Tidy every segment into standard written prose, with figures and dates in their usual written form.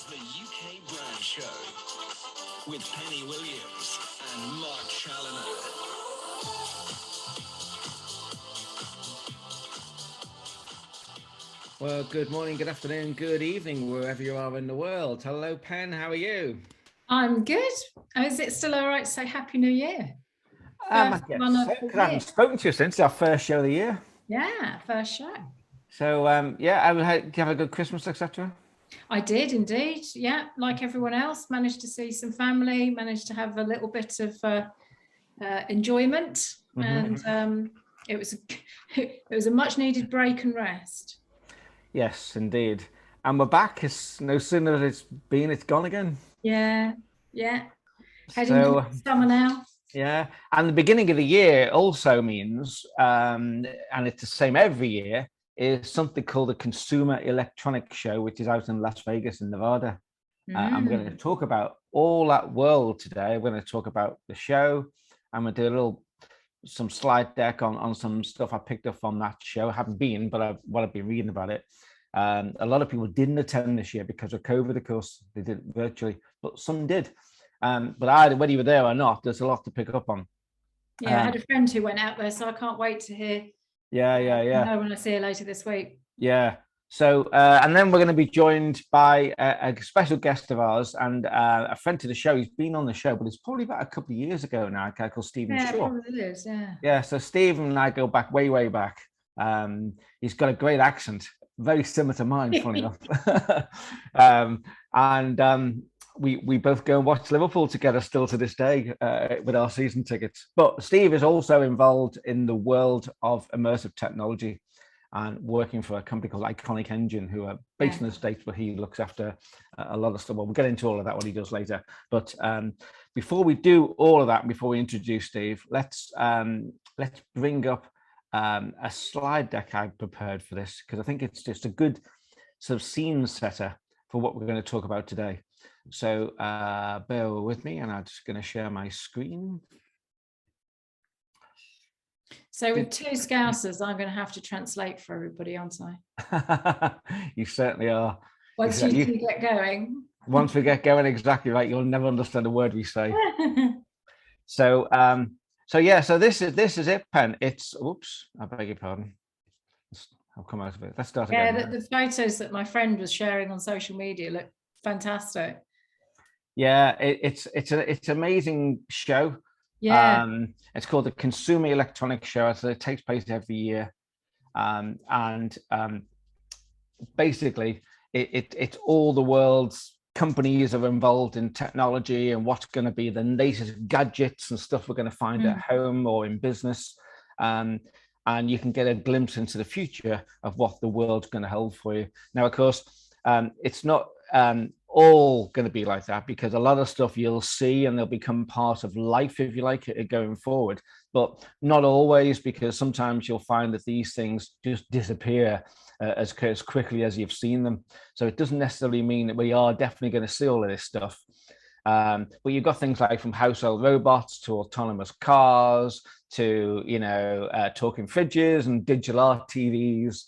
is the UK Brand Show with Penny Williams and Mark Challoner. Well, good morning, good afternoon, good evening, wherever you are in the world. Hello, Pen. How are you? I'm good. Is it still all right to say Happy New Year? I haven't spoken to you since our first show of the year. Yeah, first show. So, did you have a good Christmas, etc.? I did indeed. Yeah, like everyone else, managed to see some family, managed to have a little bit of enjoyment, and it was a much needed break and rest. Yes, indeed. And we're back. It's no sooner that it's gone again. Yeah. Heading into summer now. Yeah, and the beginning of the year also means, and it's the same every year, is something called the Consumer Electronics Show, which is out in Las Vegas in Nevada. I'm going to talk about all that world today. We're going to talk about the show. I'm going to do some slide deck on some stuff I picked up from that show. I haven't been, but I've been reading about it. A lot of people didn't attend this year because of COVID, of course. They did it virtually, but some did. But whether you were there or not, there's a lot to pick up on. Yeah, I had a friend who went out there, so I can't wait to hear. Yeah. I know when I see her later this week. Yeah. So, and then we're going to be joined by a special guest of ours and a friend to the show. He's been on the show, but it's probably about a couple of years ago now, a guy called Stephen Shaw. Yeah, probably is, yeah. Yeah, so Stephen and I go back way back. He's got a great accent, very similar to mine, funny enough. We both go and watch Liverpool together still to this day with our season tickets. But Steve is also involved in the world of immersive technology and working for a company called Iconic Engine, who are based in the States, but he looks after a lot of stuff. Well, we'll get into all of that, what he does later. But before we do all of that, before we introduce Steve, let's bring up a slide deck I prepared for this, because I think it's just a good sort of scene setter for what we're going to talk about today. So bear with me, and I'm just going to share my screen. So with two Scousers, I'm going to have to translate for everybody, aren't I? You certainly are. Once you get going. Once we get going, exactly right. You'll never understand a word we say. So this is it, Pen. It's, oops, I beg your pardon. I'll come out of it. Let's start again. Yeah, the photos that my friend was sharing on social media look fantastic. Yeah, it's an amazing show. Yeah. It's called the Consumer Electronics Show. So it takes place every year. Basically it's all the world's companies are involved in technology and what's going to be the latest gadgets and stuff we're going to find at home or in business. And you can get a glimpse into the future of what the world's going to hold for you. Now, of course, it's not all going to be like that, because a lot of stuff you'll see and they'll become part of life, if you like it, going forward, but not always, because sometimes you'll find that these things just disappear as quickly as you've seen them. So it doesn't necessarily mean that we are definitely going to see all of this stuff. But you've got things like from household robots to autonomous cars to, talking fridges and digital art TVs.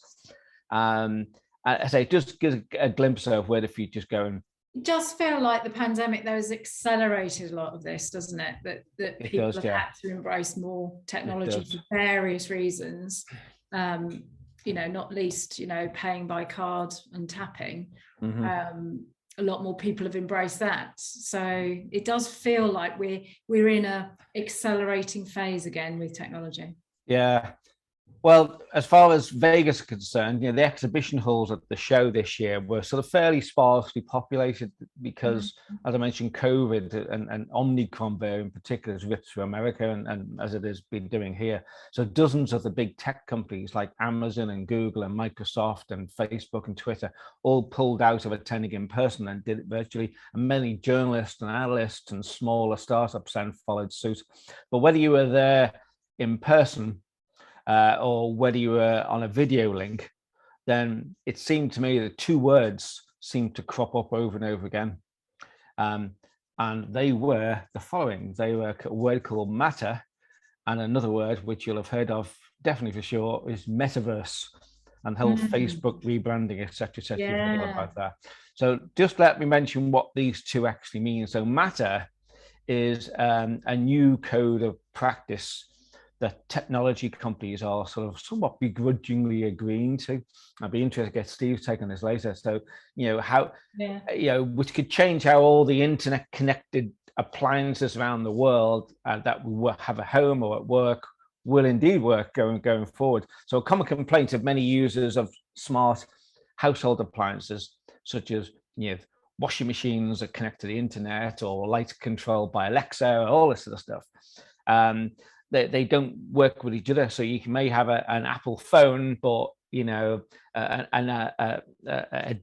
I say, just get a glimpse of where the future's going. It does feel like the pandemic, though, has accelerated a lot of this, doesn't it? That people have had to embrace more technology for various reasons. Not least, paying by card and tapping. A lot more people have embraced that. So it does feel like we're in a accelerating phase again with technology. Yeah. Well, as far as Vegas is concerned, the exhibition halls at the show this year were sort of fairly sparsely populated because, as I mentioned, COVID and Omicron variant in particular has ripped through America, and as it has been doing here. So dozens of the big tech companies like Amazon and Google and Microsoft and Facebook and Twitter all pulled out of attending in person and did it virtually. And many journalists and analysts and smaller startups then followed suit. But whether you were there in person, or whether you were on a video link, then it seemed to me that two words seemed to crop up over and over again. And they were the following. They were a word called matter, and another word, which you'll have heard of definitely for sure, is metaverse. and the whole Facebook rebranding, etc., etc. Yeah. You've heard about that. So just let me mention what these two actually mean. So Matter is a new code of practice that technology companies are sort of somewhat begrudgingly agreeing to. I'd be interested to get Steve's take on this later. So, how, which could change how all the internet connected appliances around the world that we have at home or at work will indeed work going forward. So a common complaint of many users of smart household appliances, such as, washing machines that connect to the internet or lights controlled by Alexa, all this sort of stuff. They don't work with each other. So you may have an Apple phone, but a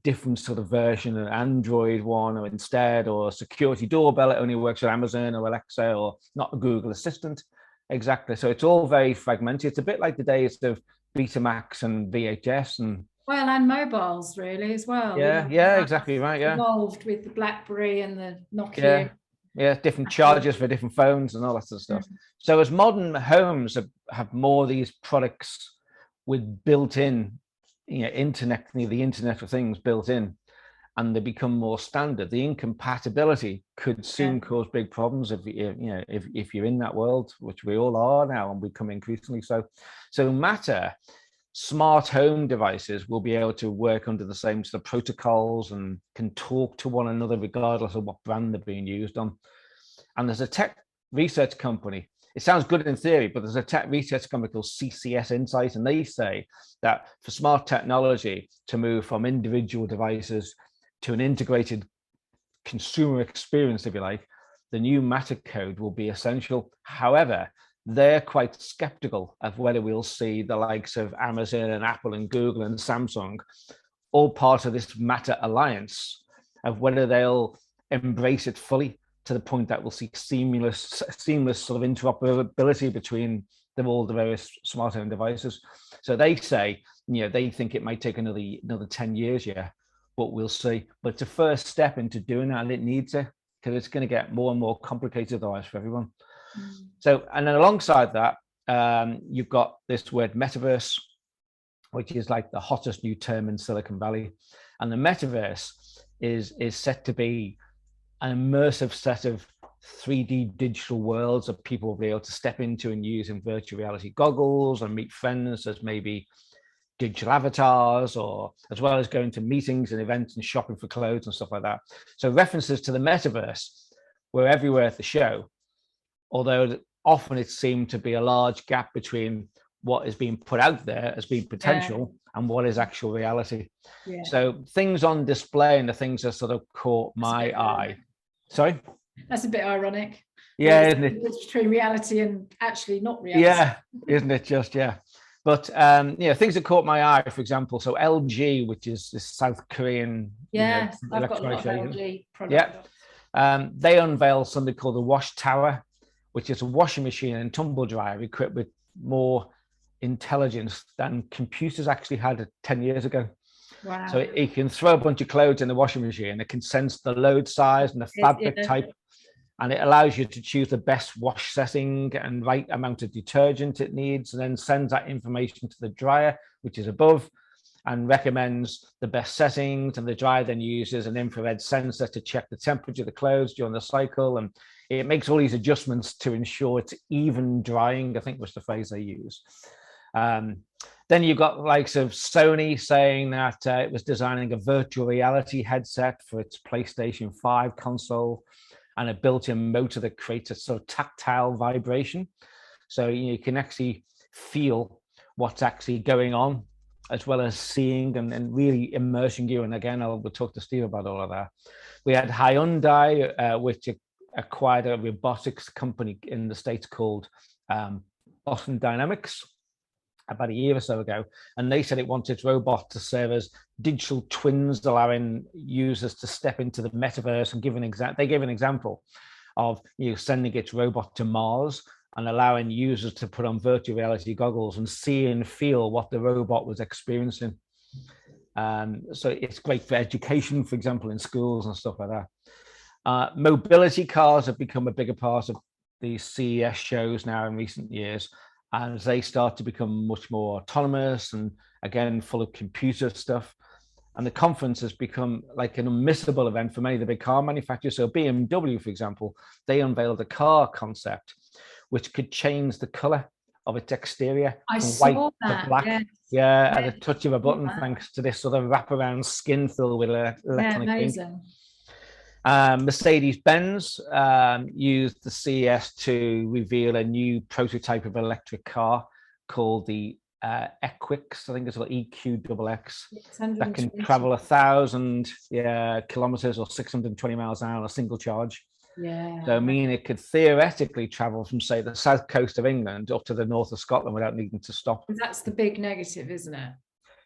different sort of version, an Android one, or instead, or a security doorbell that only works with Amazon or Alexa, or not a Google Assistant. Exactly. So it's all very fragmented. It's a bit like the days of Betamax and VHS and mobiles really as well. Yeah, exactly right. Yeah, evolved with the BlackBerry and the Nokia. Yeah, different chargers for different phones and all that sort of stuff. So as modern homes have more of these products with built-in, internet, the Internet of Things built in, and they become more standard, the incompatibility could soon cause big problems if you're in that world, which we all are now and become increasingly so. So Matter smart home devices will be able to work under the same sort of protocols and can talk to one another regardless of what brand they're being used on. And there's a tech research company. It sounds good in theory, but there's a tech research company called CCS Insight, and they say that for smart technology to move from individual devices to an integrated consumer experience, if you like, the new Matter code will be essential. However, they're quite skeptical of whether we'll see the likes of Amazon and Apple and Google and Samsung, all part of this Matter alliance, of whether they'll embrace it fully to the point that we'll see seamless sort of interoperability between all the various smart home devices. So they say, they think it might take another 10 years, but we'll see. But it's a first step into doing that, and it needs to, because it's going to get more and more complicated otherwise for everyone. So, and then alongside that, you've got this word Metaverse, which is like the hottest new term in Silicon Valley. And the Metaverse is set to be an immersive set of 3D digital worlds that people will be able to step into and use in virtual reality goggles and meet friends as maybe digital avatars, or as well as going to meetings and events and shopping for clothes and stuff like that. So references to the Metaverse were everywhere at the show, although often it seemed to be a large gap between what is being put out there as being potential and what is actual reality. So things on display and the things that sort of caught my eye. Sorry? That's a bit ironic. Yeah, isn't it? It's between reality and actually not reality. Yeah, isn't it just, But things that caught my eye, for example, so LG, which is this South Korean I've got a lot of LG products. They unveiled something called the Wash Tower, which is a washing machine and tumble dryer equipped with more intelligence than computers actually had 10 years ago. Wow. So it can throw a bunch of clothes in the washing machine. It can sense the load size and the fabric type, and it allows you to choose the best wash setting and right amount of detergent it needs, and then sends that information to the dryer, which is above, and recommends the best settings. And the dryer then uses an infrared sensor to check the temperature of the clothes during the cycle, and it makes all these adjustments to ensure it's even drying, I think was the phrase they use. Then you've got the likes of Sony saying that it was designing a virtual reality headset for its PlayStation 5 console, and a built-in motor that creates a sort of tactile vibration. So you can actually feel what's actually going on, as well as seeing and really immersing you. And again, we'll talk to Steve about all of that. We had Hyundai, which acquired a robotics company in the States called Boston Dynamics about a year or so ago, and they said it wanted its robot to serve as digital twins, allowing users to step into the metaverse and give an example. They gave an example of sending its robot to Mars and allowing users to put on virtual reality goggles and see and feel what the robot was experiencing. So it's great for education, for example, in schools and stuff like that. Mobility cars have become a bigger part of these CES shows now in recent years. And as they start to become much more autonomous and again full of computer stuff, and the conference has become like an unmissable event for many of the big car manufacturers. So BMW, for example, they unveiled a car concept which could change the color of its exterior from white to black. Yes. Yeah, at a touch of a button, thanks to this sort of wraparound skin filled with electronic ink. Mercedes-Benz used the CES to reveal a new prototype of electric car called the Equix, I think it's called EQXX, that can travel 1,000 kilometers or 620 miles an hour on a single charge. Yeah. So I mean, it could theoretically travel from, say, the south coast of England up to the north of Scotland without needing to stop. That's the big negative, isn't it?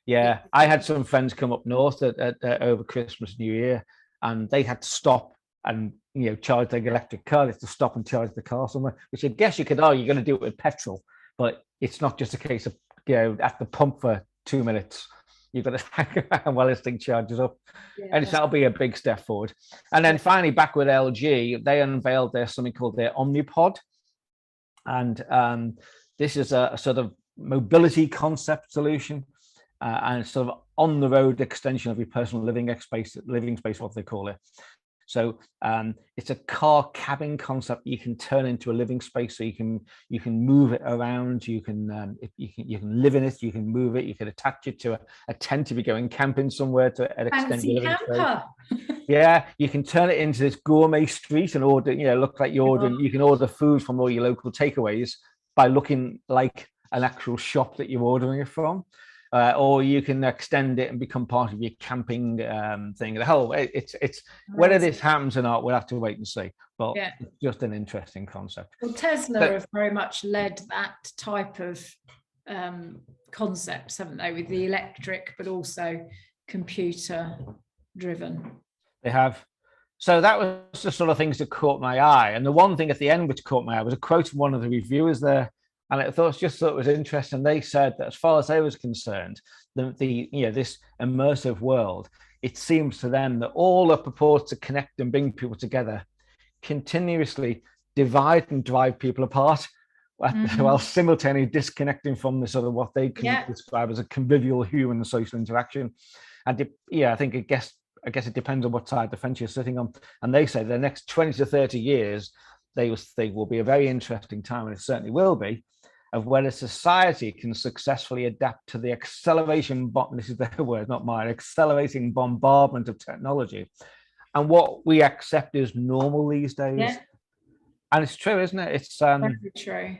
Yeah, I had some friends come up north at over Christmas, New Year, and they had to stop and charge their electric car. They had to stop and charge the car somewhere, which I guess you could argue you're going to do it with petrol, but it's not just a case of at the pump for 2 minutes. You've got to hang around while this thing charges up. Yeah. And that'll be a big step forward. And then finally, back with LG, they unveiled something called their Omnipod. And this is a sort of mobility concept solution and sort of on-the-road extension of your personal living space, what they call it. So it's a car cabin concept you can turn into a living space, so you can move it around, you can live in it, you can move it, you can attach it to a tent if you're going camping somewhere to extend your living space. Yeah, you can turn it into this gourmet street and order, look like you're ordering. You can order food from all your local takeaways by looking like an actual shop that you're ordering it from. Or you can extend it and become part of your camping thing. The whole it's whether this happens or not, we'll have to wait and see. But it's just an interesting concept. Well, Tesla have very much led that type of concepts, haven't they, with the electric, but also computer driven. They have. So that was the sort of things that caught my eye. And the one thing at the end which caught my eye was a quote from one of the reviewers there. And I thought it was interesting. They said that as far as they was concerned, this immersive world, it seems to them that all that purports to connect and bring people together continuously divide and drive people apart, while simultaneously disconnecting from the sort of what they can describe as a convivial human and social interaction. And I guess it depends on what side of the fence you're sitting on. And they say the next 20 to 30 years, they will be a very interesting time, and it certainly will be, of whether society can successfully adapt to the acceleration, this is their word, not mine, accelerating bombardment of technology and what we accept as normal these days. Yeah. And it's true, isn't it? It's very true.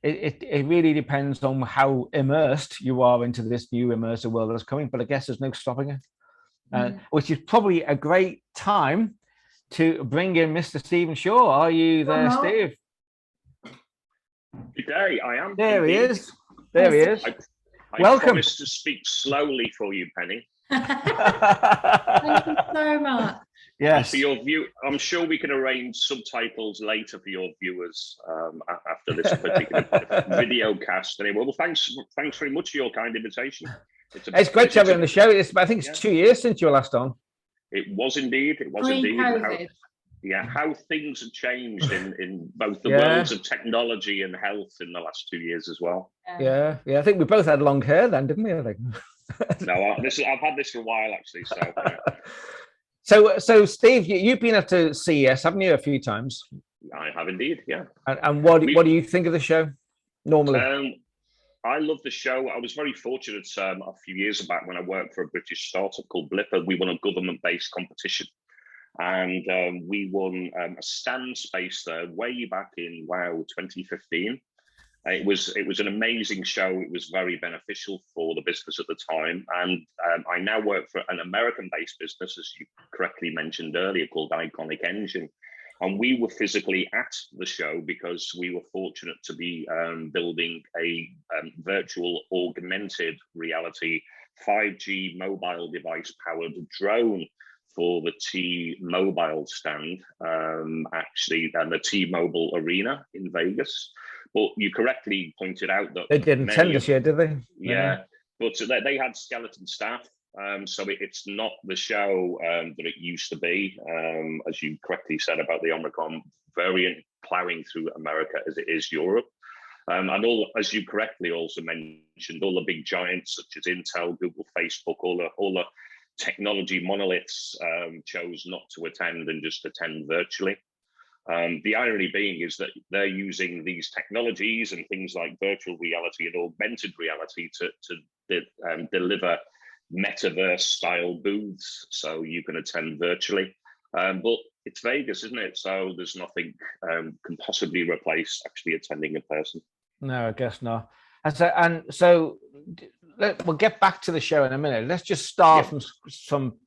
It really depends on how immersed you are into this new immersive world that's coming, but I guess there's no stopping it, which is probably a great time to bring in Mr. Stephen Shaw. Are you there, Steve? Good day, I am. There he is. There he is. I Welcome. Promise to speak slowly for you, Penny. Thank you so much. Yes. For your view, I'm sure we can arrange subtitles later for your viewers after this particular video cast. Anyway, well, thanks very much for your kind invitation. It's great to have you on the show. I think it's 2 years since you were last on. It was indeed. How things have changed in both the worlds of technology and health in the last 2 years as well. Yeah. I think we both had long hair then, didn't we? I think. No, I've had this for a while actually. So Steve, you've been up to CES, haven't you, a few times? I have indeed. Yeah. And what do you think of the show normally? I love the show. I was very fortunate a few years back when I worked for a British startup called Blipper. We won a government-based competition. And we won a stand space there way back in 2015. It was an amazing show. It was very beneficial for the business at the time. And I now work for an American-based business, as you correctly mentioned earlier, called Iconic Engine. And we were physically at the show because we were fortunate to be building a virtual augmented reality 5G mobile device powered drone for the T-Mobile stand, actually, and the T-Mobile Arena in Vegas. But you correctly pointed out that they didn't attend this year, did they? Yeah, but they had skeleton staff, so it's not the show that it used to be, as you correctly said about the Omicron variant plowing through America as it is Europe. And all, as you correctly also mentioned, all the big giants such as Intel, Google, Facebook, all the technology monoliths chose not to attend and just attend virtually. The irony being is that they're using these technologies and things like virtual reality and augmented reality to deliver Metaverse style booths, so you can attend virtually. But it's Vegas, isn't it? So there's nothing can possibly replace actually attending in person. No, I guess not. And so we'll get back to the show in a minute. Let's just start from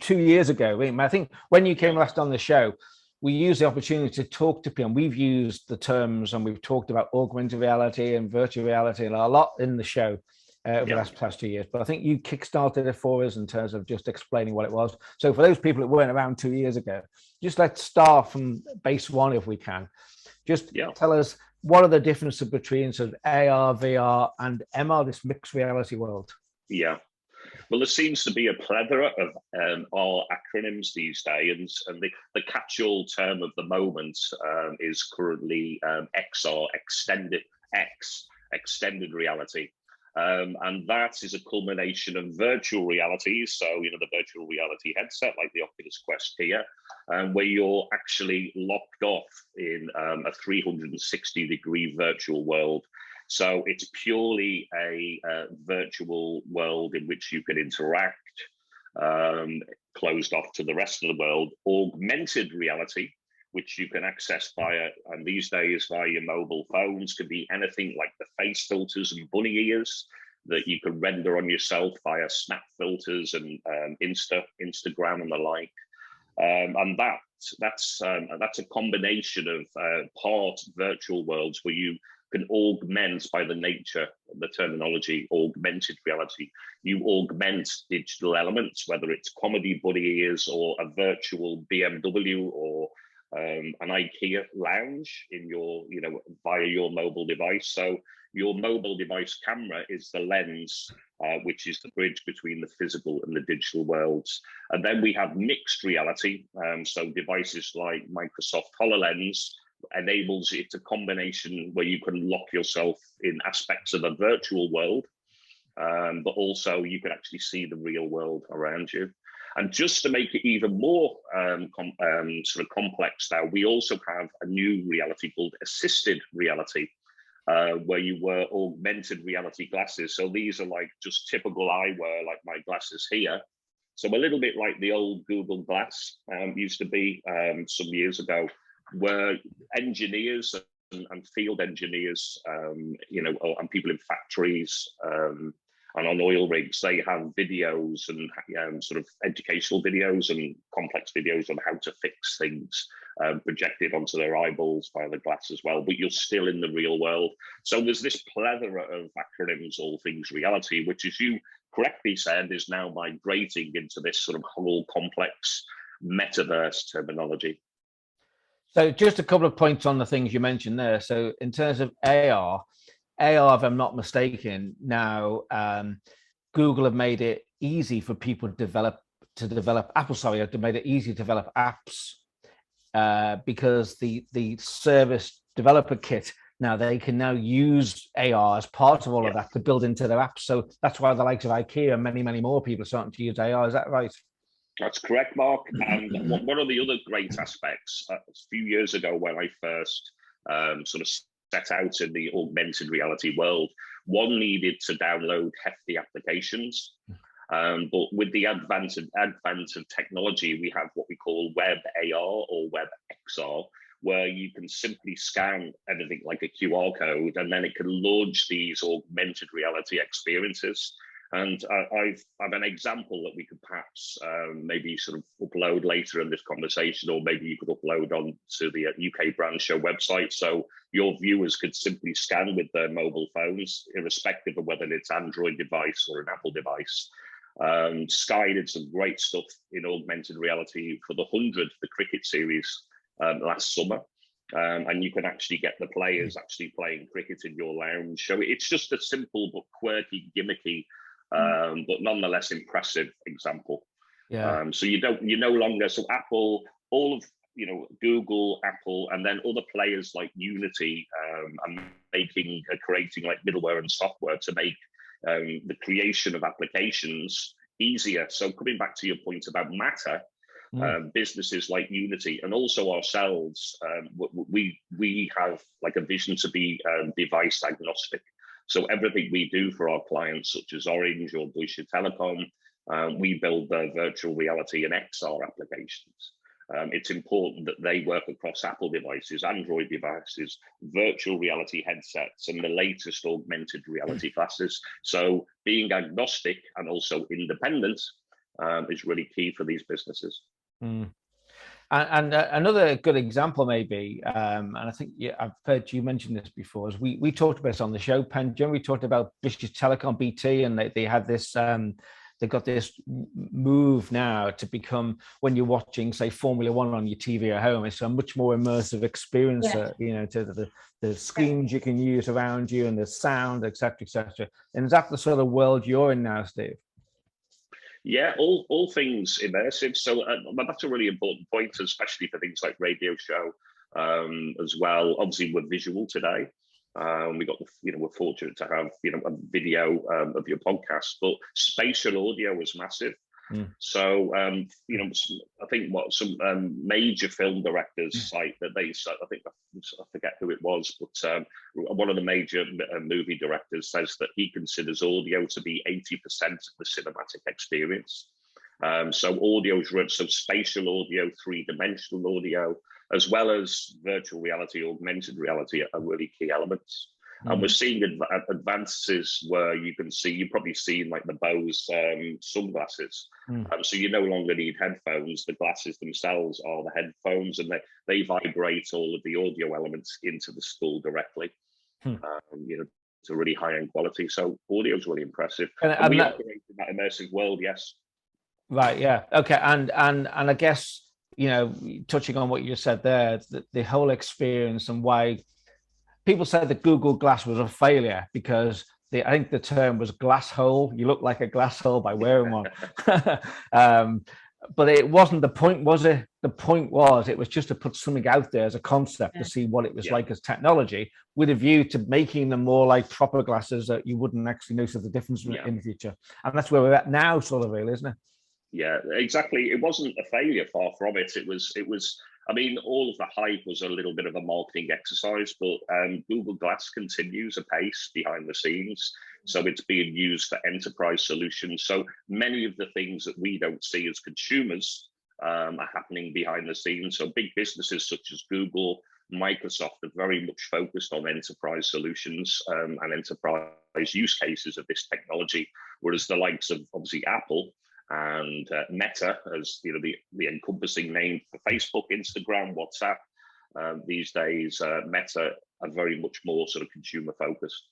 2 years ago. I think when you came last on the show, we used the opportunity to talk to people. And we've used the terms and we've talked about augmented reality and virtual reality a lot in the show over the past 2 years. But I think you kickstarted it for us in terms of just explaining what it was. So for those people that weren't around 2 years ago, just let's start from base one if we can. Just tell us, what are the differences between sort of AR, VR, and MR, this mixed reality world? Yeah. Well, there seems to be a plethora of all acronyms these days, and the catch-all term of the moment is currently XR, extended reality. And that is a culmination of virtual realities. So, the virtual reality headset, like the Oculus Quest here, where you're actually locked off in a 360-degree virtual world. So it's purely a virtual world in which you can interact, closed off to the rest of the world. Augmented reality, which you can access and these days via your mobile phones, could be anything like the face filters and bunny ears that you can render on yourself via Snap filters and Instagram and the like. And that's a combination of part virtual worlds where you can augment, by the nature of the terminology, augmented reality. You augment digital elements, whether it's comedy bunny ears or a virtual BMW or an IKEA lounge in your, via your mobile device. So your mobile device camera is the lens, which is the bridge between the physical and the digital worlds. And then we have mixed reality. So devices like Microsoft HoloLens enables it a combination where you can lock yourself in aspects of a virtual world, but also you can actually see the real world around you. And just to make it even more sort of complex now, we also have a new reality called assisted reality, where you wear augmented reality glasses. So these are like just typical eyewear, like my glasses here. So a little bit like the old Google Glass used to be some years ago, where engineers and field engineers, and people in factories and on oil rigs, they have videos and sort of educational videos and complex videos on how to fix things projected onto their eyeballs via the glass as well, but you're still in the real world. So there's this plethora of acronyms, all things reality, which, as you correctly said, is now migrating into this sort of whole complex metaverse terminology. So just a couple of points on the things you mentioned there. So in terms of AR, if I'm not mistaken, now Google have made it easy for people to develop apps. Have made it easy to develop apps because the service developer kit, now they can now use AR as part of all of that to build into their apps. So that's why the likes of IKEA and many, many more people are starting to use AR. Is that right? That's correct, Mark. And one of the other great aspects, a few years ago when I first sort of set out in the augmented reality world, one needed to download hefty applications. But with the advent of technology, we have what we call Web AR or Web XR, where you can simply scan anything like a QR code, and then it can launch these augmented reality experiences. And I've an example that we could perhaps maybe sort of upload later in this conversation, or maybe you could upload on to the UK Brand Show website. So your viewers could simply scan with their mobile phones, irrespective of whether it's Android device or an Apple device. Sky did some great stuff in augmented reality for the 100, the cricket series last summer. And you can actually get the players actually playing cricket in your lounge. So it's just a simple but quirky, gimmicky, but nonetheless impressive example. So you no longer, so Apple, all of Google, Apple, and then other players like Unity and creating like middleware and software to make the creation of applications easier. So coming back to your point about Matter, businesses like Unity and also ourselves, we have like a vision to be device agnostic. So everything we do for our clients, such as Orange or Biscuit Telecom, we build their virtual reality and XR applications. It's important that they work across Apple devices, Android devices, virtual reality headsets, and the latest augmented reality classes. So being agnostic and also independent is really key for these businesses. And another good example maybe, and I think I've heard you mention this before, is we talked about this on the show, Pen. We talked about Biscuit Telecom BT, and they had this, they've got this move now to become, when you're watching, say, Formula One on your TV at home, it's a much more immersive experience, to the screens you can use around you and the sound, etc., etc. And is that the sort of world you're in now, Steve? Yeah, all things immersive. So that's a really important point, especially for things like radio show as well. Obviously, we're visual today. We're fortunate to have a video of your podcast, but spatial audio is massive. So I think what some major film directors cite that I forget who it was, but one of the major movie directors says that he considers audio to be 80% of the cinematic experience. So audio is so spatial audio, three-dimensional audio, as well as virtual reality, augmented reality are really key elements. And we're seeing advances where you've probably seen like the Bose sunglasses. So you no longer need headphones. The glasses themselves are the headphones, and they vibrate all of the audio elements into the skull directly. To really high-end quality. So audio is really impressive. And we operate in that immersive world, yes. Right, yeah. Okay, and I guess, touching on what you said there, the whole experience and why people said that Google Glass was a failure because I think the term was glass hole. You look like a glass hole by wearing one. But it wasn't the point, was it? The point was it was just to put something out there as a concept to see what it was like as technology, with a view to making them more like proper glasses that you wouldn't actually notice the difference in the future. And that's where we're at now, sort of, really, isn't it? Yeah, exactly. It wasn't a failure, far from it. It was. I mean, all of the hype was a little bit of a marketing exercise, but Google Glass continues apace behind the scenes. So it's being used for enterprise solutions. So many of the things that we don't see as consumers are happening behind the scenes. So big businesses such as Google, Microsoft are very much focused on enterprise solutions and enterprise use cases of this technology, whereas the likes of obviously Apple and Meta, as the encompassing name for Facebook, Instagram, WhatsApp, these days, Meta are very much more sort of consumer focused.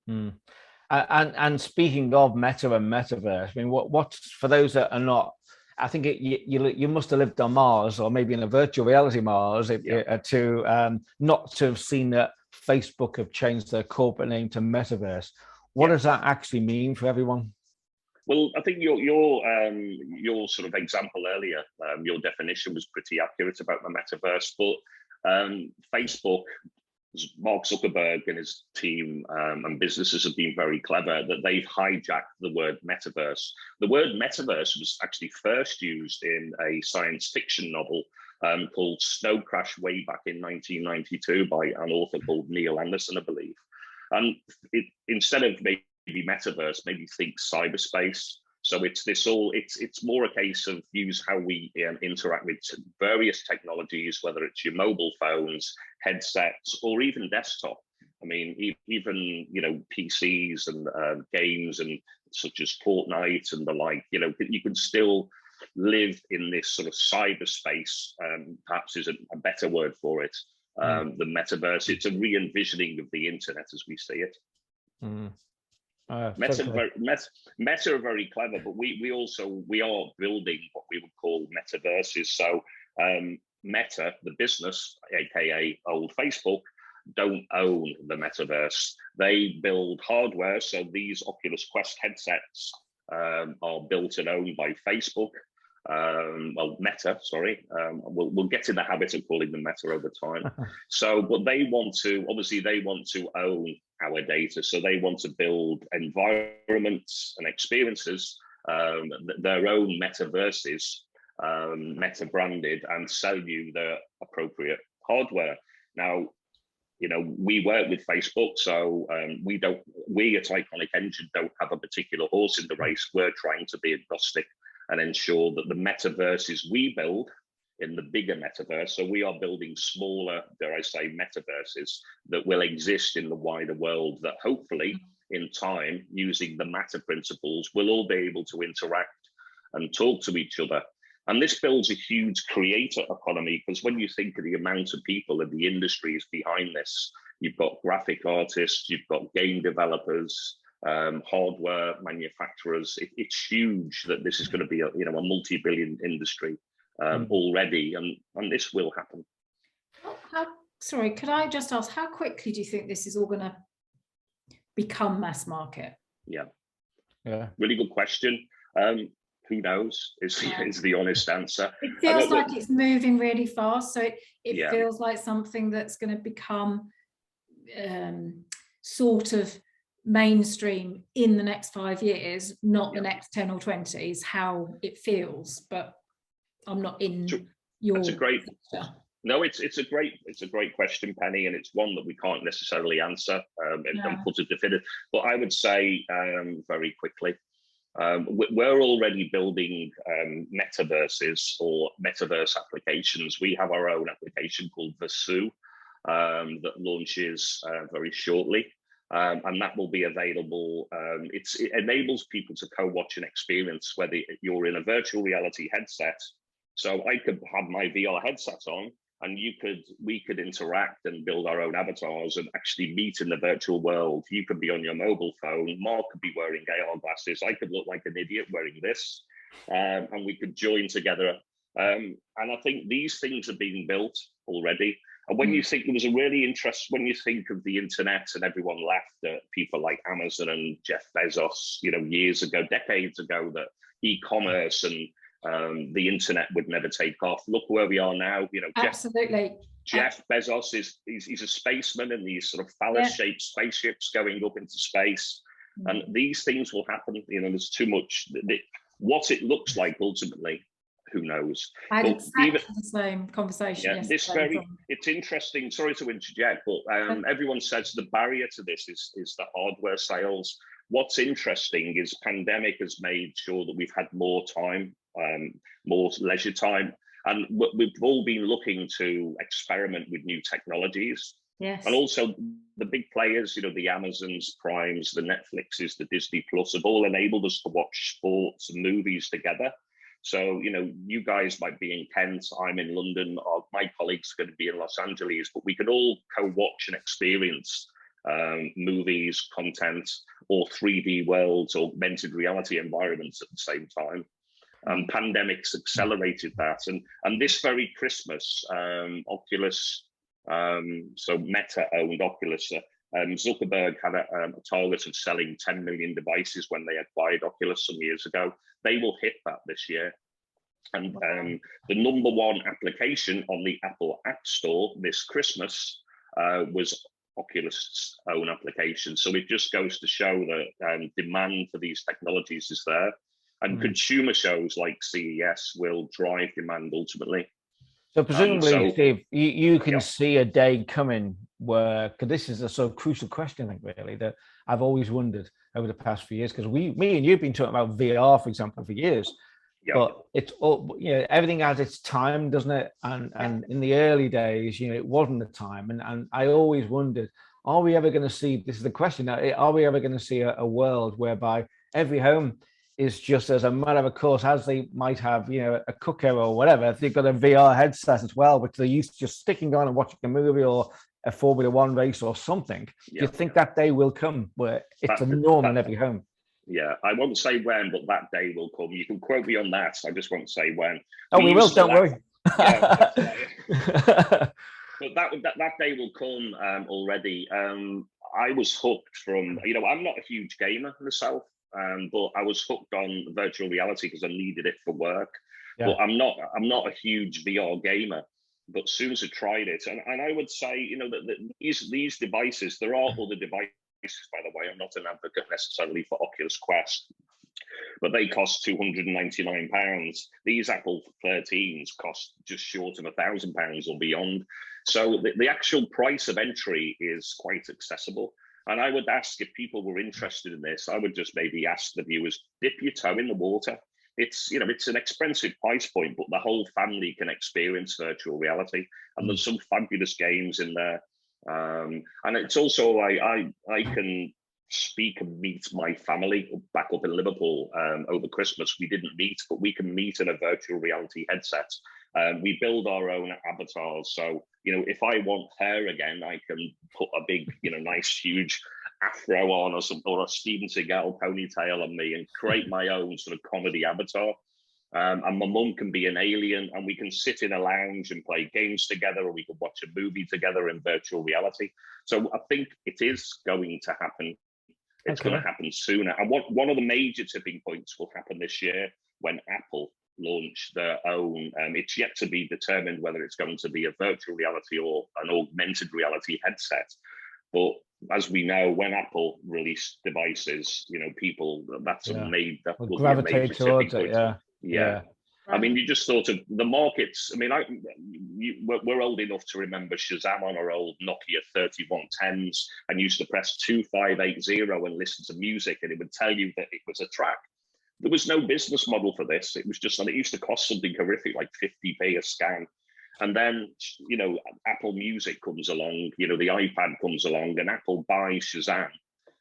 And speaking of Meta and Metaverse, I mean, what's for those that are not, I think you must have lived on Mars or maybe in a virtual reality Mars to not to have seen that Facebook have changed their corporate name to Metaverse. What does that actually mean for everyone? Well, I think your sort of example earlier, your definition was pretty accurate about the metaverse. But Facebook, Mark Zuckerberg and his team and businesses have been very clever that they've hijacked the word metaverse. The word metaverse was actually first used in a science fiction novel called Snow Crash way back in 1992 by an author called Neil Anderson, I believe. And instead of maybe metaverse, maybe think cyberspace. So it's more a case of use how we interact with various technologies, whether it's your mobile phones, headsets, or even desktop. I mean, even PCs and games and such as Fortnite and the like. You can still live in this sort of cyberspace. Perhaps is a better word for it. The metaverse. It's a re-envisioning of the internet as we see it. Meta are very clever, but we are building what we would call metaverses. So Meta, the business, aka old Facebook, don't own the metaverse. They build hardware. So these Oculus Quest headsets are built and owned by Facebook. well, Meta, sorry. We'll get in the habit of calling them Meta over time. So, but they want to, obviously they want to own our data. So they want to build environments and experiences, their own metaverses, Meta branded, and sell you the appropriate hardware. Now, you know, we work with Facebook, so we at Iconic Engine don't have a particular horse in the race. We're trying to be agnostic and ensure that the metaverses we build in the bigger metaverse, so we are building smaller, dare I say, metaverses that will exist in the wider world, that hopefully in time, using the Matter principles, we'll all be able to interact and talk to each other. And this builds a huge creator economy, because when you think of the amount of people and the industries behind this, you've got graphic artists, you've got game developers, hardware manufacturers. It's huge that this is going to be a multi-billion industry already, and this will happen. Sorry, could I just ask, how quickly do you think this is all going to become mass market? Yeah, really good question. Who knows is the honest answer. It feels like it's moving really fast, so it feels like something that's going to become sort of mainstream in the next 5 years, not the next 10 or 20 is how it feels. But I'm not in your. That's a great. No, it's a great question, Penny, and it's one that we can't necessarily answer and put a definitive. But I would say very quickly. We're already building metaverses or metaverse applications. We have our own application called Versu that launches very shortly, and that will be available. It enables people to co-watch an experience, whether you're in a virtual reality headset. So I could have my VR headset on, and we could interact and build our own avatars and actually meet in the virtual world. You could be on your mobile phone. Mark could be wearing AR glasses. I could look like an idiot wearing this, and we could join together. And I think these things are being built already. And when you think, it was a really interesting, when you think of the internet, and everyone laughed at people like Amazon and Jeff Bezos, years ago, decades ago, that e-commerce and the internet would never take off. Look where we are now. Absolutely. Jeff Bezos he's a spaceman in these sort of phallus-shaped spaceships going up into space, and these things will happen. There's too much. What it looks like ultimately, who knows? I had exactly the same conversation. Yeah, it's interesting. Sorry to interject, but everyone says the barrier to this is the hardware sales. What's interesting is pandemic has made sure that we've had more time, more leisure time, and we've all been looking to experiment with new technologies. Yes. And also the big players, the Amazons, Primes, the Netflixes, the Disney Plus, have all enabled us to watch sports and movies together. So, you guys might be in Kent, I'm in London, or my colleagues are going to be in Los Angeles, but we could all co-watch and experience movies, content, or 3D worlds, augmented reality environments at the same time. Pandemics accelerated that, and this very Christmas, Oculus, so Meta owned Oculus. Zuckerberg had a target of selling 10 million devices when they acquired Oculus some years ago. They will hit that this year. And the number one application on the Apple App Store this Christmas was Oculus' own application. So it just goes to show that demand for these technologies is there. And consumer shows like CES will drive demand ultimately. So presumably, Steve, you can see a day coming where, because this is a sort of crucial question, I think, really, that I've always wondered over the past few years, because me and you've been talking about VR, for example, for years. Yep. But it's all, everything has its time, doesn't it? And in the early days, it wasn't the time. And I always wondered, are we ever going to see, this is the question, are we ever going to see a world whereby every home is just as a matter of course, as they might have, a cooker or whatever, they've got a VR headset as well, which they're used to just sticking on and watching a movie or a Formula One race or something. Do you think that day will come where it's a norm in every home? Yeah, I won't say when, but that day will come. You can quote me on that. I just won't say when. Oh, we will, don't worry. But that day will come already. I was hooked from, I'm not a huge gamer myself. but I was hooked on virtual reality because I needed it for work. Yeah. But I'm not a huge VR gamer. But as soon as I tried it, and I would say, you know, that these devices, there are other devices, by the way. I'm not an advocate necessarily for Oculus Quest, but they cost £299. These Apple 13s cost just short of £1,000 or beyond. So the actual price of entry is quite accessible. And I would ask, if people were interested in this, I would just maybe ask the viewers, dip your toe in the water. It's, you know, it's an expensive price point, but the whole family can experience virtual reality. And there's some fabulous games in there. And it's also, I can speak and meet my family back up in Liverpool over Christmas. We didn't meet, but we can meet in a virtual reality headset. We build our own avatars. So, you know, if I want hair again, I can put a big, you know, nice, huge afro on or a Steven Seagal ponytail on me and create my own sort of comedy avatar. And my mum can be an alien, and we can sit in a lounge and play games together, or we can watch a movie together in virtual reality. So I think it is going to happen. It's going to happen sooner. And one of the major tipping points will happen this year when Apple launch their own. It's yet to be determined whether it's going to be a virtual reality or an augmented reality headset. But as we know, when Apple released devices, you know, people, that's will gravitate towards it. Yeah. I mean, you just thought of the markets. I mean, we're old enough to remember Shazam on our old Nokia 3110s and used to press 2580 and listen to music, and it would tell you that it was a track. There was no business model for this. It was just, and it used to cost something horrific, like 50p a scan. And then, you know, Apple Music comes along, you know, the iPad comes along, and Apple buys Shazam.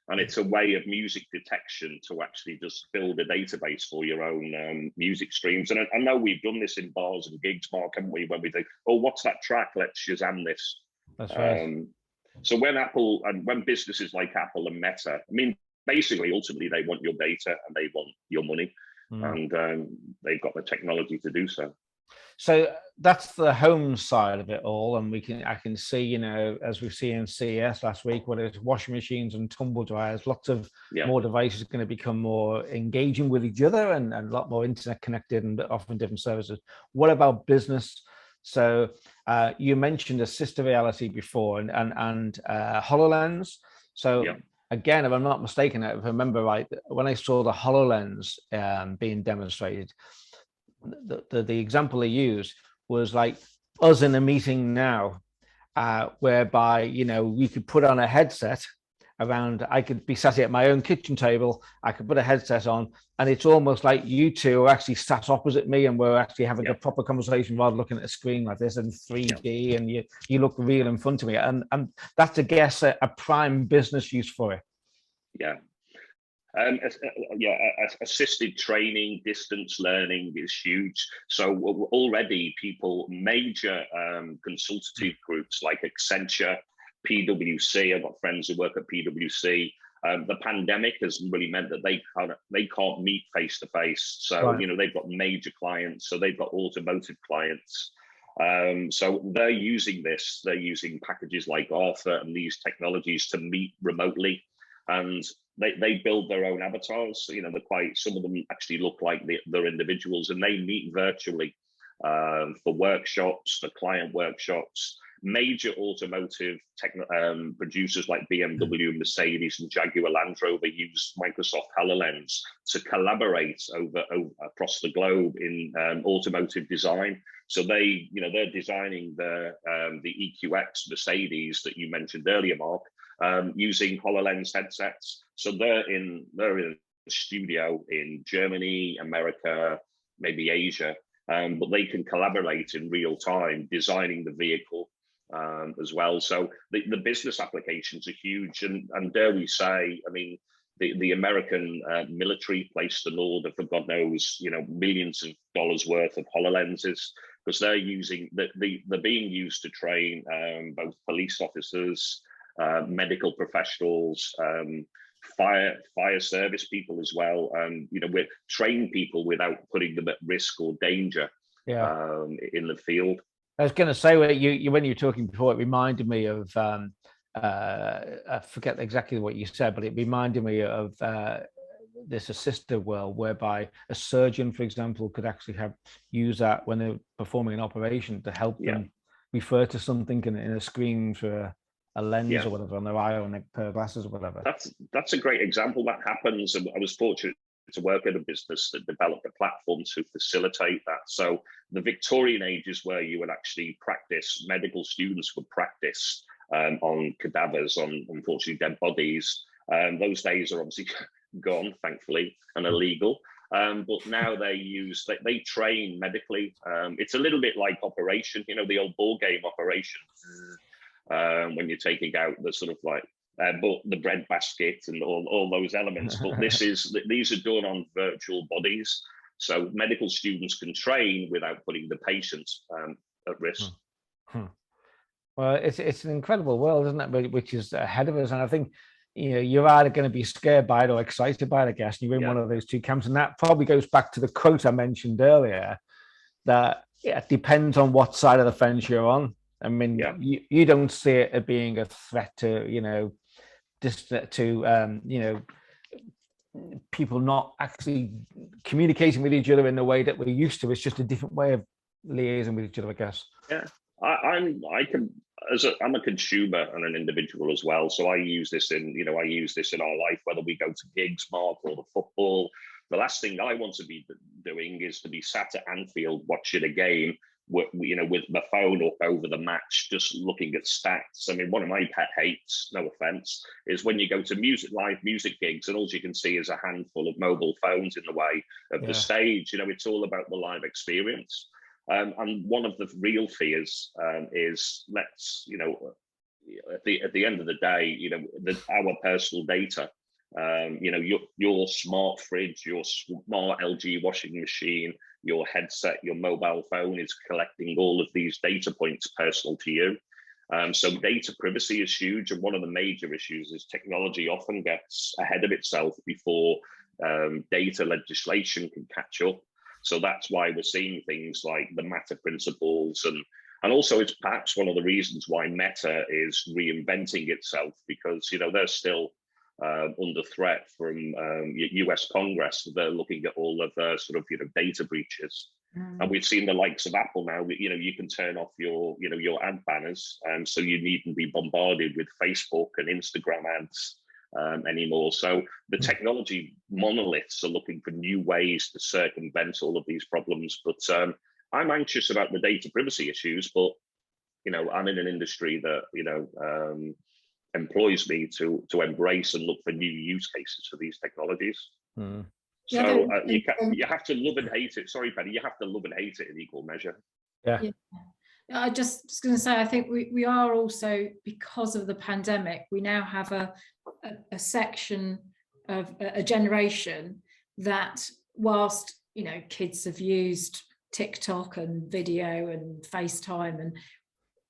And it's a way of music detection to actually just build a database for your own music streams. And I know we've done this in bars and gigs, Mark, haven't we? When we think, oh, what's that track? Let's Shazam this. That's right. So when Apple and when businesses like Apple and Meta, I mean, basically, ultimately, they want your data and they want your money. And they've got the technology to do so. So that's the home side of it all, and I can see, you know, as we've seen in CES last week, whether it's washing machines and tumble dryers, lots of more devices are going to become more engaging with each other and a lot more internet connected and offering different services. What about business? So you mentioned assisted reality before and HoloLens. So again, if I'm not mistaken, if I remember right, when I saw the HoloLens being demonstrated, the example they used was like us in a meeting now, whereby, you know, we could put on a headset around, I could be sat at my own kitchen table, I could put a headset on, and it's almost like you two are actually sat opposite me and we're actually having a proper conversation rather than looking at a screen like this in 3D and you look real in front of me. And that's, I guess, a prime business use for it. Yeah. Assisted training, distance learning is huge. So already major consultative groups like Accenture, PwC, I've got friends who work at PwC. The pandemic has really meant that they can't meet face to face. So, you know, they've got major clients. So they've got automotive clients. So they're using this. They're using packages like ARVR and these technologies to meet remotely. And they build their own avatars. You know, some of them actually look like they're individuals, and they meet virtually for workshops, for client workshops. Major automotive producers like BMW, Mercedes, and Jaguar Land Rover use Microsoft HoloLens to collaborate across the globe in automotive design. So they're designing the EQX Mercedes that you mentioned earlier, Mark, using HoloLens headsets. So they're in a studio in Germany, America, maybe Asia, but they can collaborate in real time, designing the vehicle as well. So the business applications are huge, and dare we say, I mean, the American military placed an order for God knows, you know, millions of dollars worth of HoloLenses, because they're being used to train both police officers, medical professionals, fire service people as well. You know, we train people without putting them at risk or danger in the field. I was going to say, when you were talking before, it reminded me of I forget exactly what you said, but it reminded me of this assisted world whereby a surgeon, for example, could actually use that when they're performing an operation to help them refer to something in a screen for a lens or whatever on their eye or a pair of glasses or whatever. That's a great example that happens. And I was fortunate to work in a business that developed a platform to facilitate that. So the Victorian age is where you would actually practice, medical students would practice on cadavers, on unfortunately dead bodies. Those days are obviously gone, thankfully, and illegal. But now they train medically. It's a little bit like Operation, the old ball game Operation, when you're taking out the sort of like, but the bread basket and all those elements. But these are done on virtual bodies. So medical students can train without putting the patients at risk. Well, it's an incredible world, isn't it? Which is ahead of us. And I think, you're either going to be scared by it or excited by it, I guess. You're in one of those two camps. And that probably goes back to the quote I mentioned earlier, that it depends on what side of the fence you're on. I mean, you don't see it as being a threat to, people not actually communicating with each other in the way that we're used to. It's just a different way of liaising with each other, I guess. Yeah, I'm a consumer and an individual as well. So I use this in our life, whether we go to gigs, Mark, or the football. The last thing I want to be doing is to be sat at Anfield watching a game, with my phone up over the match, just looking at stats. I mean, one of my pet hates, no offense, is when you go to live music gigs and all you can see is a handful of mobile phones in the way of the stage. It's all about the live experience. And one of the real fears is at the end of the day, our personal data, your smart fridge, your smart LG washing machine, your headset, your mobile phone is collecting all of these data points personal to you. So data privacy is huge. And one of the major issues is technology often gets ahead of itself before data legislation can catch up. So that's why we're seeing things like the Meta principles, and also it's perhaps one of the reasons why Meta is reinventing itself, because they're still under threat from US Congress. They're looking at all of the sort of data breaches, and we've seen the likes of Apple now. You can turn off your ad banners, so you needn't be bombarded with Facebook and Instagram ads anymore. So the technology monoliths are looking for new ways to circumvent all of these problems. But I'm anxious about the data privacy issues. But I'm in an industry that employs me to embrace and look for new use cases for these technologies. So you have to love and hate it. Sorry, Penny, you have to love and hate it in equal measure. Yeah. I just was going to say, I think we are also, because of the pandemic, we now have a section of a generation that, whilst kids have used TikTok and video and FaceTime,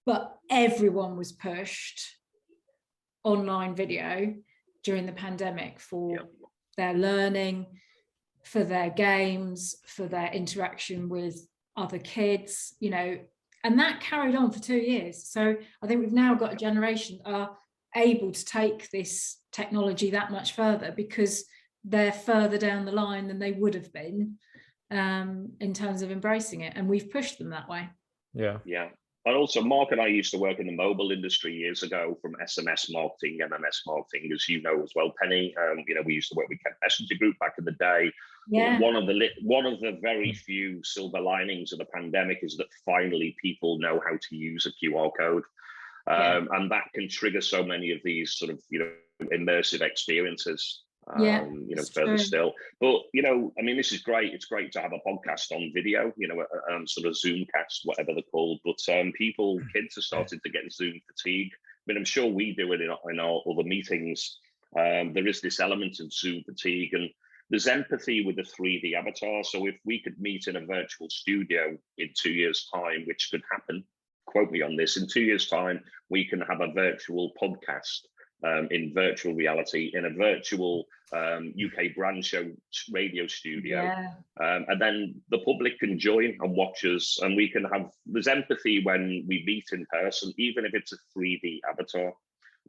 but everyone was pushed online video during the pandemic for their learning, for their games, for their interaction with other kids, and that carried on for 2 years. So I think we've now got a generation that are able to take this technology that much further because they're further down the line than they would have been in terms of embracing it. And we've pushed them that way. Yeah. And also, Mark and I used to work in the mobile industry years ago, from SMS marketing, MMS marketing, as you know as well, Penny. We used to work with Kent Messenger Group back in the day. Yeah. One of the very few silver linings of the pandemic is that finally people know how to use a QR code, and that can trigger so many of these sort of immersive experiences. Further still. But this is great. It's great to have a podcast on video, sort of Zoomcast, whatever they're called. But kids have started to get Zoom fatigue. I mean, I'm sure we do it in our other meetings. There is this element of Zoom fatigue, and there's empathy with the 3D avatar. So if we could meet in a virtual studio in 2 years' time, which could happen, quote me on this, in 2 years' time, we can have a virtual podcast in virtual reality, in a virtual UK brand show radio studio, and then the public can join and watch us, and there's empathy when we meet in person, even if it's a 3D avatar.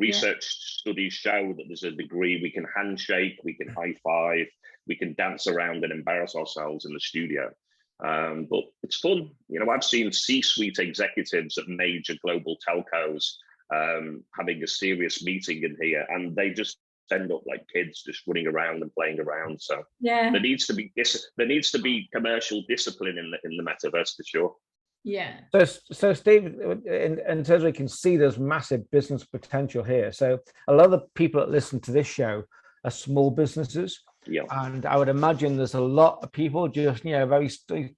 Research studies show that there's a degree we can handshake, we can high five, we can dance around and embarrass ourselves in the studio. But it's fun. You know, I've seen C-suite executives at major global telcos having a serious meeting in here, and they just end up like kids just running around and playing around. So there needs to be commercial discipline in the metaverse for sure. Yeah. So Steve, in terms of, we can see there's massive business potential here. So a lot of the people that listen to this show are small businesses. Yeah. And I would imagine there's a lot of people just, you know, very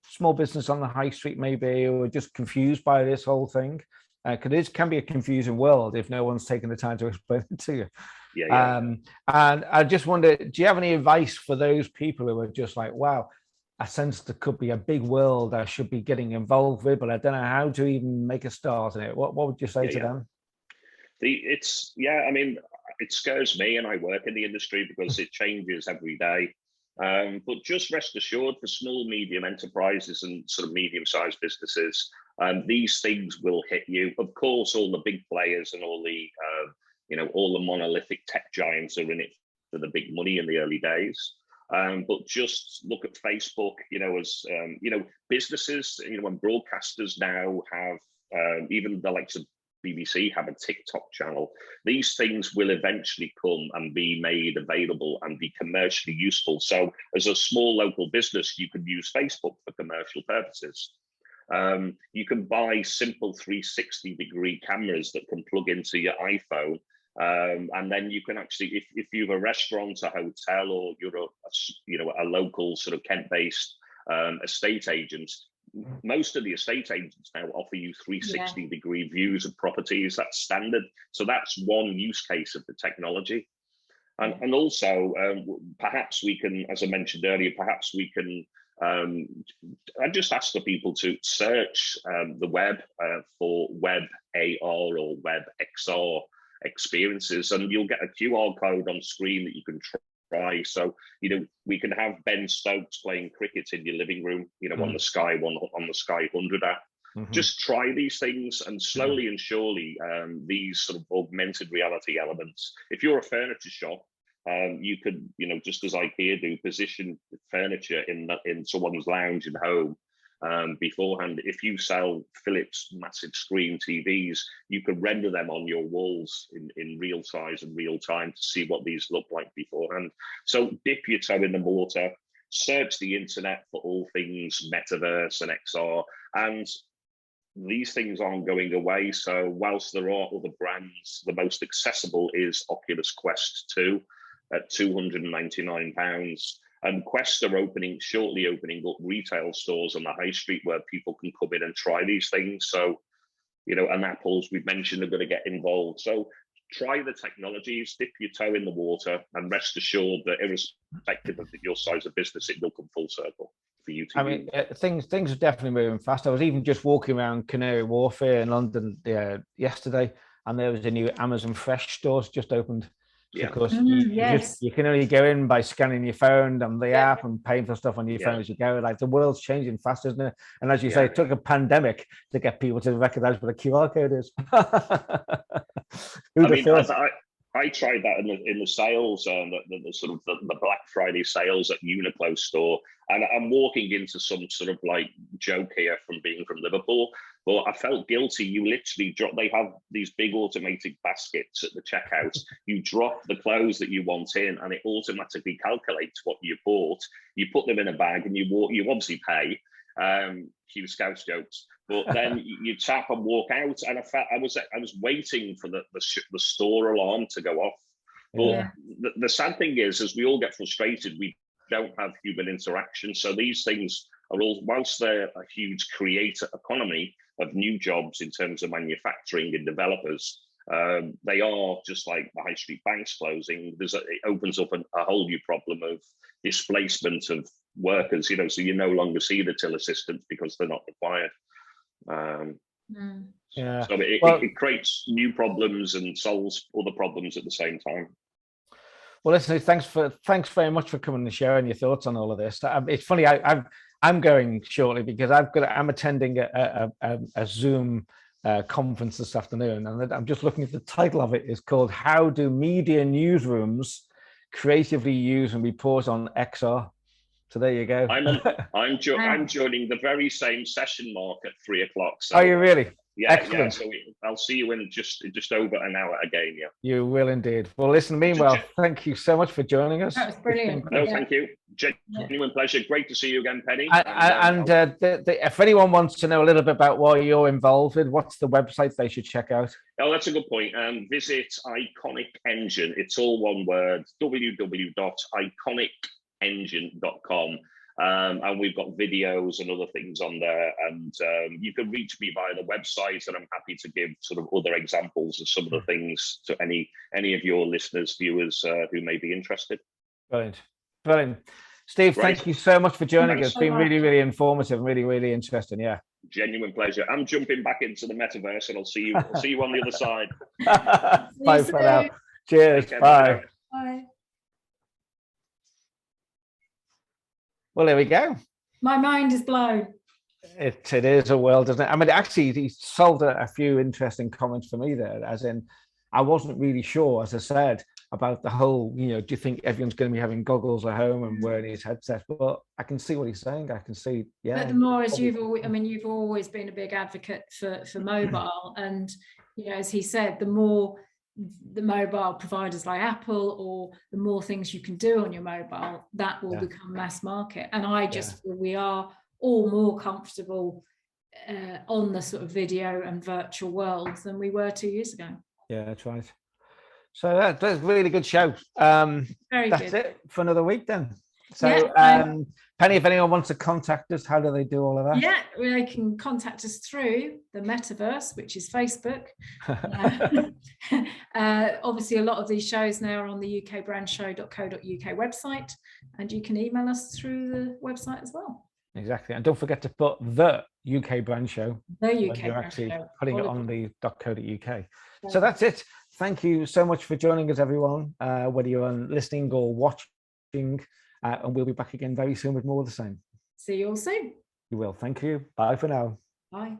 small business on the high street maybe, who are just confused by this whole thing. Because it can be a confusing world if no one's taken the time to explain it to you. Yeah. And I just wonder, do you have any advice for those people who are just like, wow, I sense there could be a big world I should be getting involved with, but I don't know how to even make a start in it? What would you say to them? I mean, it scares me, and I work in the industry because it changes every day. But just rest assured, for small, medium enterprises and sort of medium-sized businesses, these things will hit you. Of course, all the big players and all the all the monolithic tech giants are in it for the big money in the early days. But just look at Facebook, as businesses, and broadcasters now have, even the likes of BBC have a TikTok channel. These things will eventually come and be made available and be commercially useful. So as a small local business, you can use Facebook for commercial purposes. You can buy simple 360-degree cameras that can plug into your iPhone. And then you can actually, if you've a restaurant, a hotel, or you're a local sort of Kent-based estate agent, most of the estate agents now offer you 360-degree views of properties. That's standard. So that's one use case of the technology. And also, perhaps we can, as I mentioned earlier, perhaps we can, I just ask for people to search the web for web AR or web XR experiences, and you'll get a QR code on screen that you can try. So, we can have Ben Stokes playing cricket in your living room, on the Sky on the Sky 100 app. Just try these things, and slowly and surely, these sort of augmented reality elements. If you're a furniture shop, you could, just as IKEA do, position furniture in someone's lounge and home. Beforehand, if you sell Philips massive screen TVs, you can render them on your walls in real size and real time to see what these look like beforehand. So dip your toe in the water, search the internet for all things Metaverse and XR, and these things aren't going away. So whilst there are other brands, the most accessible is Oculus Quest 2 at £299. And Quest are shortly opening up retail stores on the high street where people can come in and try these things. So, and Apple's, we've mentioned, are going to get involved. So try the technologies, dip your toe in the water, and rest assured that irrespective of your size of business, it will come full circle for you to use. Things are definitely moving fast. I was even just walking around Canary Wharf here in London yesterday, and there was a new Amazon Fresh stores just opened. Yeah. Of course, you can only go in by scanning your phone on the app and paying for stuff on your phone as you go. Like, the world's changing fast, isn't it? And as you say, it took a pandemic to get people to recognize what a QR code is. I tried that in the sales, the sort of the Black Friday sales at Uniqlo store, and I'm walking into some sort of like joke here from being from Liverpool, but I felt guilty. You literally drop. They have these big automated baskets at the checkout. You drop the clothes that you want in, and it automatically calculates what you bought. You put them in a bag, and you obviously pay. Cue Scouts jokes, but then you tap and walk out, and I was waiting for the store alarm to go off. But the sad thing is, as we all get frustrated, we don't have human interaction. So these things are all, whilst they're a huge creator economy of new jobs in terms of manufacturing and developers, they are just like the high street banks closing. It opens up a whole new problem of displacement of workers, so you no longer see the till assistants because they're not required. So it creates new problems and solves other problems at the same time. Well, listen, thanks very much for coming and sharing your thoughts on all of this. It's funny, I'm going shortly because I'm attending a Zoom conference this afternoon, and I'm just looking at the title of it. It's called "How Do Media Newsrooms Creatively Use and Report on XR?" So there you go. I'm joining the very same session, Mark, at 3 o'clock. So, are you really? Yeah, excellent. Yeah. So I'll see you in just over an hour again. Yeah, you will indeed. Well, listen. Meanwhile, thank you so much for joining us. That was brilliant. No, thank you. Genuine pleasure. Great to see you again, Penny. If anyone wants to know a little bit about what you're involved with, what's the website they should check out? Oh, that's a good point. Visit Iconic Engine. It's all one word. www.iconicengine.com. And we've got videos and other things on there, and you can reach me via the website, and I'm happy to give sort of other examples of some of the things to any of your listeners, viewers who may be interested. Brilliant. Steve, thank you so much for joining us. It's been really, really informative and really, really interesting. Yeah. Genuine pleasure. I'm jumping back into the metaverse, and I'll see you on the other side. Bye for now. Cheers. Bye. Bye. Well, there we go. My mind is blown. It is a world, isn't it? I mean, actually, he solved a few interesting comments for me there, as in, I wasn't really sure, as I said, about the whole, do you think everyone's going to be having goggles at home and wearing his headset? But I can see what he's saying. I can see, yeah. But the more, as you've always been a big advocate for mobile, and as he said, the more the mobile providers like Apple, or the more things you can do on your mobile, that will become mass market. And I just feel we are all more comfortable on the sort of video and virtual worlds than we were 2 years ago. Yeah, that's right. So that's a really good show. That's it for another week then. So Penny, if anyone wants to contact us, how do they do all of that? Yeah, they can contact us through the Metaverse, which is Facebook. Obviously, a lot of these shows now are on the ukbrandshow.co.uk website, and you can email us through the website as well. Exactly. And don't forget to put the UK Brand Show. The UK You're Brand actually Show. putting it on the .co.uk. So that's it. Thank you so much for joining us, everyone, whether you're listening or watching. And we'll be back again very soon with more of the same. See you all soon. You will. Thank you. Bye for now. Bye.